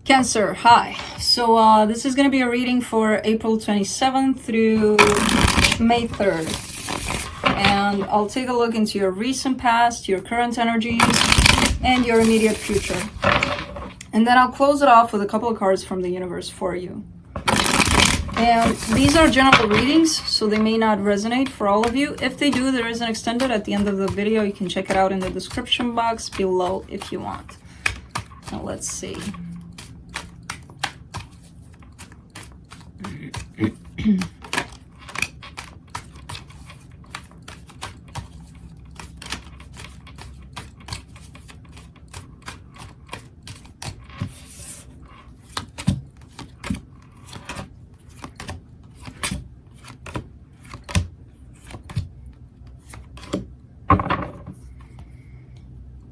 Cancer, hi. So this is going to be a reading for April 27th through May 3rd. And I'll take a look into your recent past, your current energies, and your immediate future. And then I'll close it off with a couple of cards from the universe for you. And these are general readings, so they may not resonate for all of you. If they do, there is an extended at the end of the video. You can check it out in the description box below if you want. Now let's see.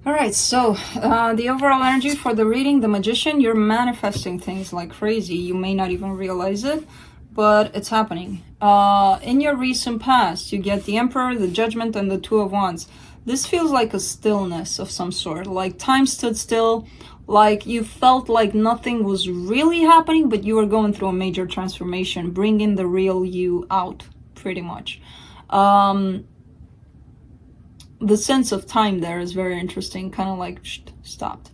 Alright, so the overall energy for the reading, the Magician, you're manifesting things like crazy. You may not even realize it, but it's happening. In your recent past, you get the Emperor, the Judgment, and the Two of Wands. This feels like a stillness of some sort, like time stood still, like you felt like nothing was really happening, but you were going through a major transformation, bringing the real you out, pretty much. The sense of time there is very interesting, kind of like stopped,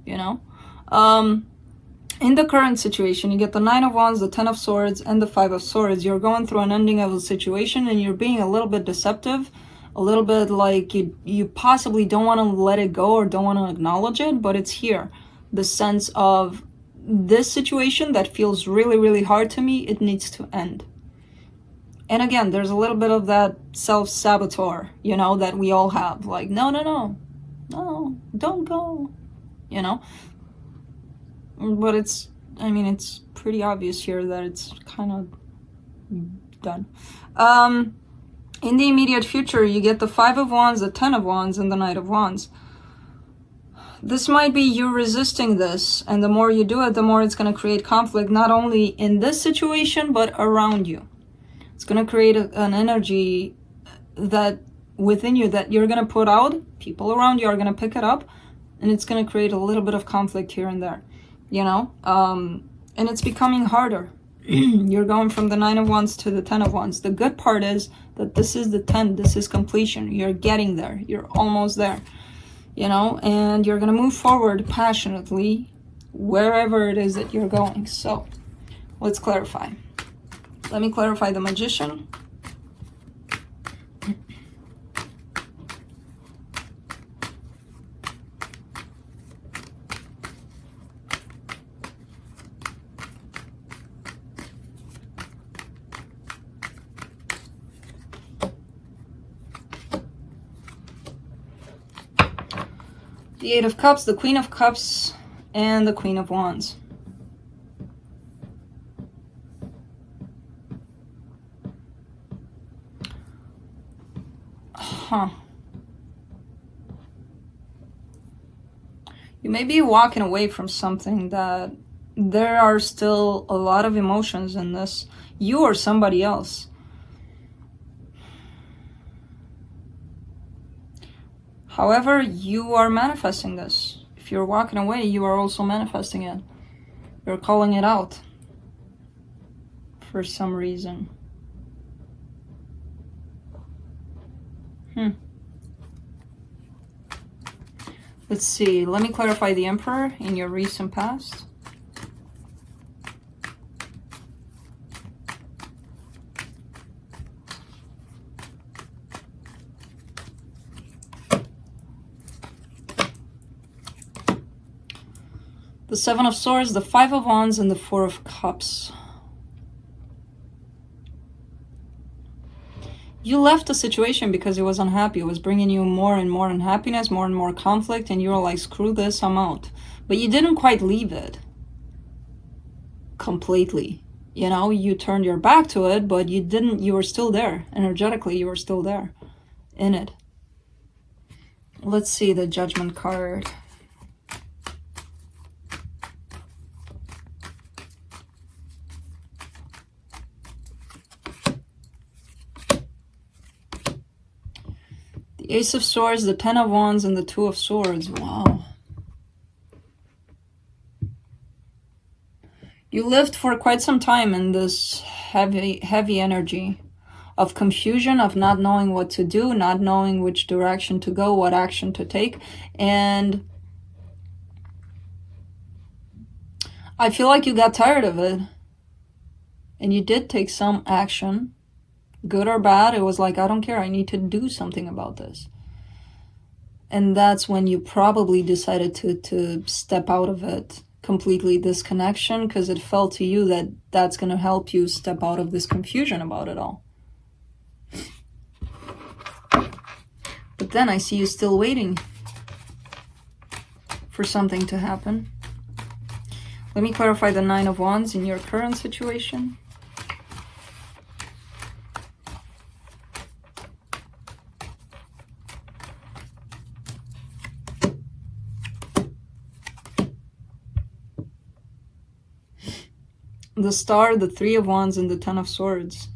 you know. In the current situation, you get the Nine of Wands, the Ten of Swords, and the Five of Swords. You're going through an ending of a situation and you're being a little bit deceptive, a little bit like you possibly don't want to let it go or don't want to acknowledge it, but it's here. The sense of this situation that feels really, really hard to me, it needs to end. And again, there's a little bit of that self-saboteur, you know, that we all have. Like, no, don't go, you know. But it's, I mean, it's pretty obvious here that it's kind of done. In the immediate future, you get the Five of Wands, the Ten of Wands, and the Knight of Wands. This might be you resisting this, and the more you do it, the more it's going to create conflict, not only in this situation, but around you. It's going to create an energy that within you that you're going to put out. People around you are going to pick it up, and it's going to create a little bit of conflict here and there, you know. And it's becoming harder. You're going from the Nine of Wands to the Ten of Wands. The good part is that this is the 10. This is completion. You're getting there. You're almost there, you know, and you're going to move forward passionately wherever it is that you're going. So let's clarify. Let me clarify the Magician. The Eight of Cups, the Queen of Cups, and the Queen of Wands. You may be walking away from something that there are still a lot of emotions in this. You or somebody else. However, you are manifesting this. If you're walking away, you are also manifesting it. You're calling it out for some reason. Let's see. Let me clarify the Emperor in your recent past. The Seven of Swords, the Five of Wands, and the Four of Cups. You left the situation because it was unhappy. It was bringing you more and more unhappiness, more and more conflict, and you were like, screw this, I'm out. But you didn't quite leave it completely. You know, you turned your back to it, but you didn't, you were still there. Energetically, you were still there in it. Let's see the Judgment card. The Ace of Swords, the Ten of Wands, and the Two of Swords. Wow. You lived for quite some time in this heavy energy of confusion, of not knowing what to do, not knowing which direction to go, what action to take. And I feel like you got tired of it. And you did take some action, good or bad. It was like, I don't care, I need to do something about this. And that's when you probably decided to step out of it completely, this connection, because it felt to you that that's going to help you step out of this confusion about it all. But then I see you still waiting for something to happen. Let me clarify the Nine of Wands in your current situation. The Star, the Three of Wands, and the Ten of Swords.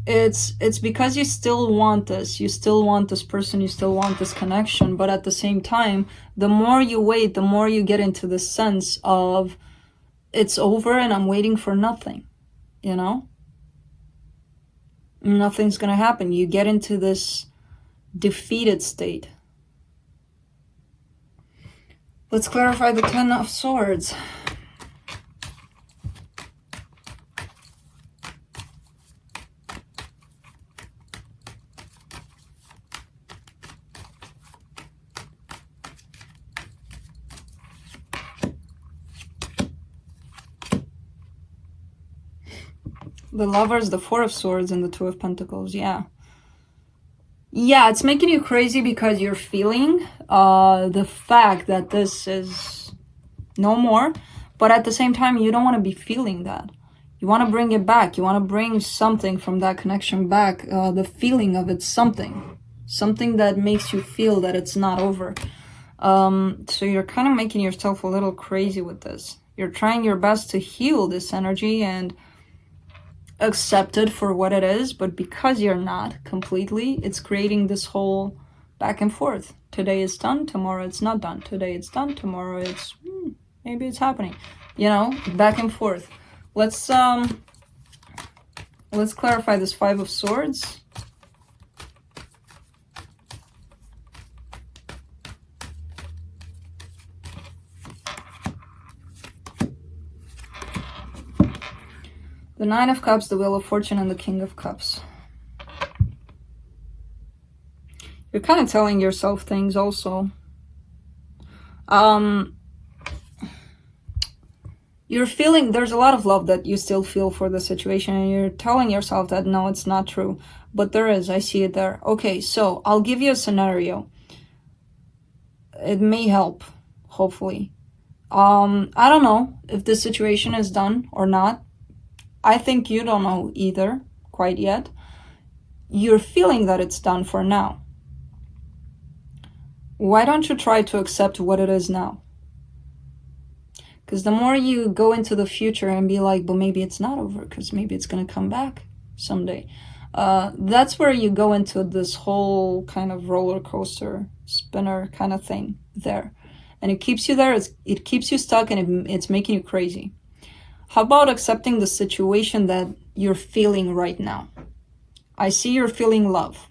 It's because you still want this. You still want this person. You still want this connection. But at the same time, the more you wait, the more you get into the sense of it's over and I'm waiting for nothing. You know? Nothing's going to happen. You get into this defeated state. Let's clarify the Ten of Swords. The Lovers, the Four of Swords, and the Two of Pentacles. Yeah, it's making you crazy because you're feeling the fact that this is no more. But at the same time, you don't want to be feeling that. You want to bring it back. You want to bring something from that connection back. The feeling of it's something that makes you feel that it's not over. So you're kind of making yourself a little crazy with this. You're trying your best to heal this energy and accept it for what it is, but because you're not completely, it's creating this whole back and forth. Today it's done, tomorrow it's not done. Today it's done, tomorrow it's maybe it's happening. You know, back and forth. Let's clarify this Five of Swords. The Nine of Cups, the Wheel of Fortune, and the King of Cups. You're kind of telling yourself things also. You're feeling, there's a lot of love that you still feel for the situation, and you're telling yourself that no, it's not true. But there is, I see it there. Okay, so I'll give you a scenario. It may help, hopefully. I don't know if this situation is done or not. I think you don't know either, quite yet. You're feeling that it's done for now. Why don't you try to accept what it is now? Because the more you go into the future and be like, but maybe it's not over, because maybe it's going to come back someday. That's where you go into this whole kind of roller coaster, spinner kind of thing there. And it keeps you there, it keeps you stuck, and it's making you crazy. How about accepting the situation that you're feeling right now? I see you're feeling love.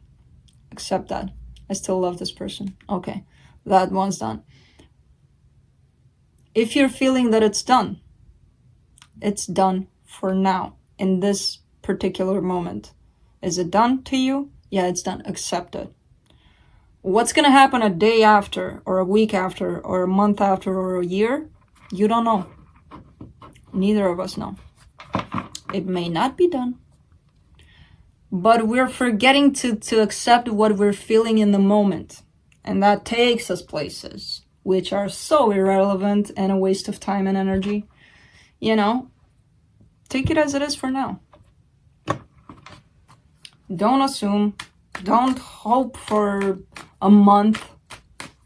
Accept that. I still love this person. Okay, that one's done. If you're feeling that it's done for now, in this particular moment. Is it done to you? Yeah, it's done. Accept it. What's going to happen a day after, or a week after, or a month after, or a year? You don't know. Neither of us know. It may not be done. But we're forgetting to accept what we're feeling in the moment. And that takes us places which are so irrelevant and a waste of time and energy. You know, take it as it is for now. Don't assume. Don't hope for a month,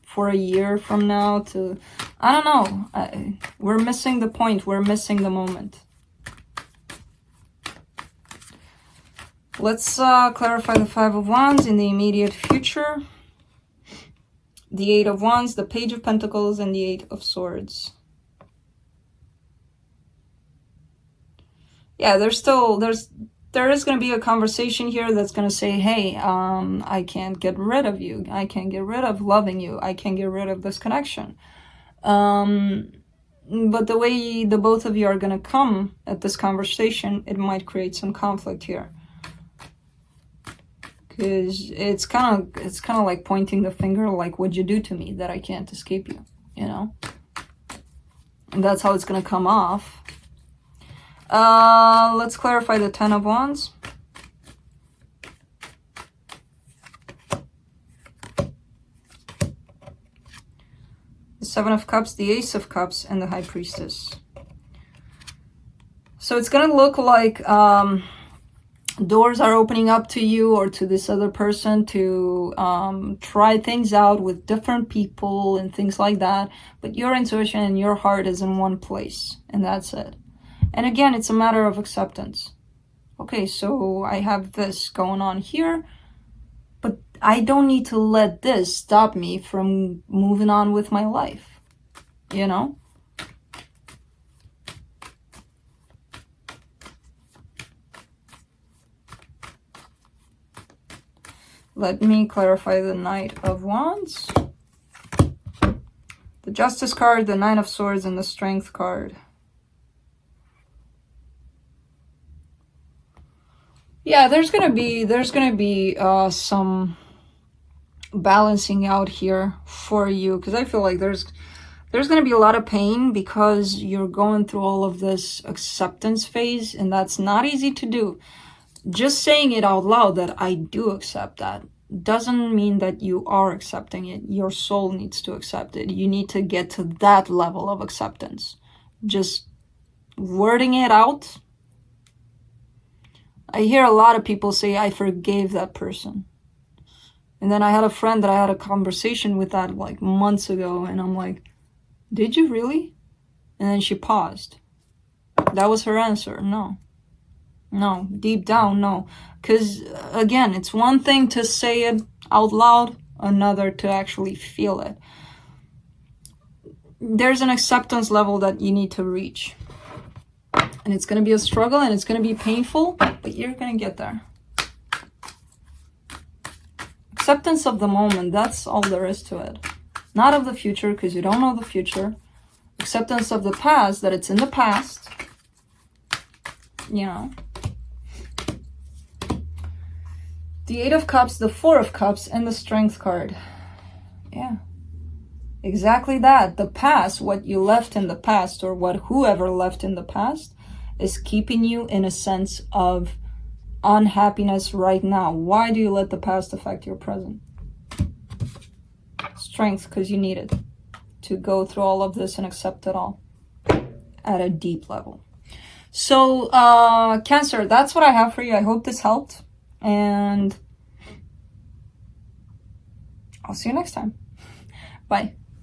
for a year from now to... I don't know. We're missing the point. We're missing the moment. Let's clarify the Five of Wands in the immediate future. The Eight of Wands, the Page of Pentacles, and the Eight of Swords. yeah, there is going to be a conversation here that's going to say, hey, I can't get rid of you. I can't get rid of loving you. I can't get rid of this connection. But the way the both of you are going to come at this conversation, it might create some conflict here. Because it's kind of like pointing the finger, like, what'd you do to me that I can't escape you, you know? And that's how it's going to come off. Let's clarify the Ten of Wands. The Seven of Cups, the Ace of Cups, and the High Priestess. So it's going to look like doors are opening up to you or to this other person to try things out with different people and things like that. But your intuition and your heart is in one place, and that's it. And again, it's a matter of acceptance. Okay, so I have this going on here, but I don't need to let this stop me from moving on with my life, you know? Let me clarify the Knight of Wands, the Justice card, the Nine of Swords, and the Strength card. Yeah, there's gonna be some balancing out here for you, because I feel like there's gonna be a lot of pain because you're going through all of this acceptance phase, and that's not easy to do. Just saying it out loud that I do accept that doesn't mean that you are accepting it. Your soul needs to accept it. You need to get to that level of acceptance. Just wording it out. I hear a lot of people say, I forgave that person. And then I had a friend that I had a conversation with that like months ago, and I'm like, did you really? And then she paused. That was her answer. No, deep down, no. Because again, it's one thing to say it out loud, another to actually feel it. There's an acceptance level that you need to reach. And it's going to be a struggle, and it's going to be painful, but you're going to get there. Acceptance of the moment, that's all there is to it. Not of the future, because you don't know the future. Acceptance of the past, that it's in the past. You know. The Eight of Cups, the Four of Cups, and the Strength card. Yeah. Exactly that. The past, what you left in the past, or what whoever left in the past, is keeping you in a sense of unhappiness right now. Why do you let the past affect your present? Strength, because you need it to go through all of this and accept it all at a deep level. So, Cancer, that's what I have for you. I hope this helped. And I'll see you next time. Bye.